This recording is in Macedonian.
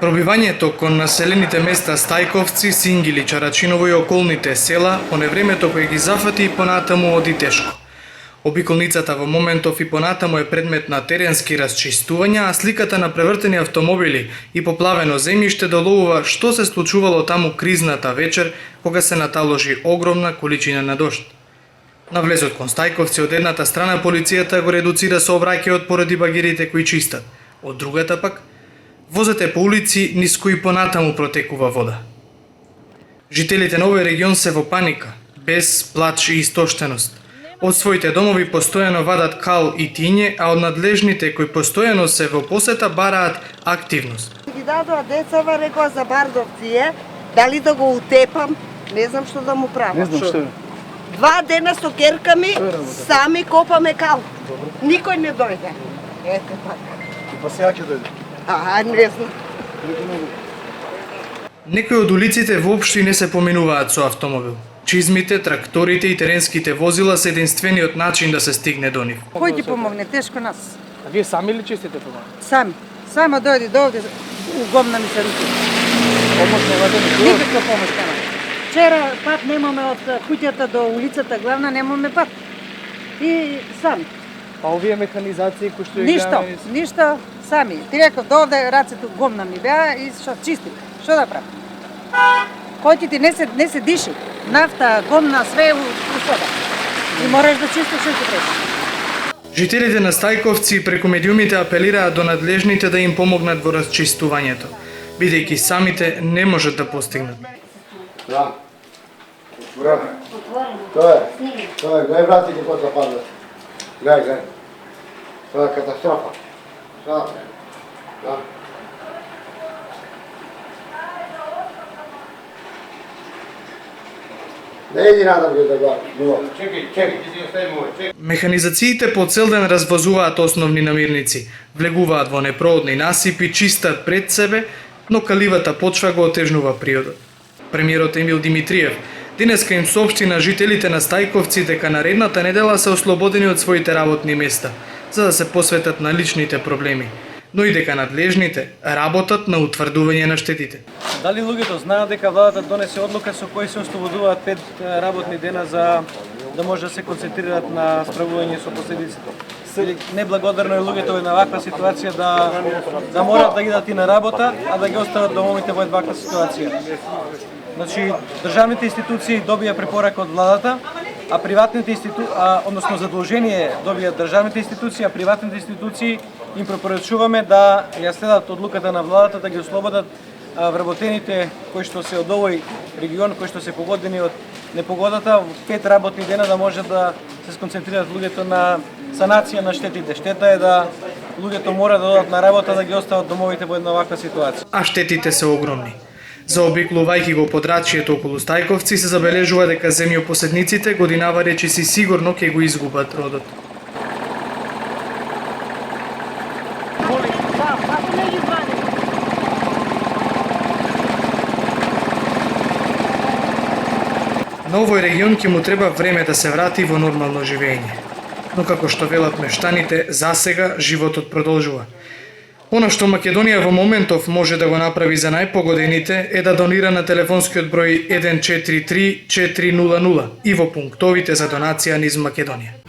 Пробивањето кон населените места Стајковци, Сингили, Чарачиново и околните села по невремето кој ги зафати и понатаму оди тешко. Обиколницата во моментов и понатаму е предмет на теренски расчистувања, а сликата на превртени автомобили и поплавено земјиште доловува што се случувало таму кризната вечер кога се наталожи огромна количина на дожд. На влезот кон Стајковци од едната страна полицијата го редуцира сообраќајот поради багерите кои чистат, од другата пак возот е по улици низ кои понатаму протекува вода. Жителите на овој регион се во паника, без плач и истоштеност. Од своите домови постојано вадат кал и тиње, а од надлежните кои постојано се во посета бараат активност. Ги дадоа децава, рекоа за Бардовци дали да го утепам, не знам што да му правам. Не знам што. 2 дена со керками, сами копаме кал. Никој не дојде. Ете така. И па сега ќе дојде. Не знам. Некои од улиците воопшто и не се поминуваат со автомобил. Чизмите, тракторите и теренските возила се единствениот начин да се стигне до нив. Кој ти помогне? Тешко нас. А вие сами ли чистите това? Сами. Само дојди до овде, угомна ми се руки. Помош не ваде Никаква помош нема. Вчера пат немаме од куќата до улицата главна, немаме пат. И сами. А овие механизации кои што Ништо, сами. Ти реков, до овде рацете угомна ми беа и што чисти. Што да правам? Кој ти не се диши. Нафта, гомна, све у соба. И мораш да чистиш што ти треба. Жителите на Стајковци преку медиумите апелираат до надлежните да им помогнат во расчистувањето, бидејќи самите не можат да постигнат. Да. Тоа е, гледај брати како запада. Гледај. Тоа е катастрофа. Да. Не иди надам да го. Чекај. Механизациите по цел ден развозуваат основни намирници, влегуваат во непроводни насипи, чистат пред себе, но каливата почва го отежнува приодот. Премиерот Емил Димитриев денеска им соопшти на жителите на Стајковци дека наредната недела се ослободени од своите работни места, за да се посветат на личните проблеми, но и дека надлежните работат на утврдување на штетите. Дали луѓето знаат дека владата донесе одлука со кој се ослободуваат 5 работни дена за да може да се концентрираат на справување со последиците? Неблагодарно е луѓето на ваква ситуација да морат да идат и на работа, а да ги остават домовите во ваква ситуација. Значи, државните институции добија препорака од владата, а приватните институции, односно задолжение добија државните институции, а приватните институции им препорачуваме да ја следат одлуката на владата да ги ослободат вработените кои што се од овој регион, кои што се погодени од непогодата, 5 работни дена да може да се сконцентрираат луѓето на санација на штетите. Штета е да луѓето мора да одат на работа да ги остават домовите во една ваква ситуација. А штетите се огромни. Заобиклувајќи го подрачјето околу Стајковци се забележува дека земјопоседниците годинава речиси сигурно ќе го изгубат родот. На овој регион ќе му треба време да се врати во нормално живење. Но како што велат мештаните, засега животот продолжува. Она што Македонија во моментов може да го направи за најпогодените е да донира на телефонскиот број 143 400 и во пунктовите за донација низ Македонија.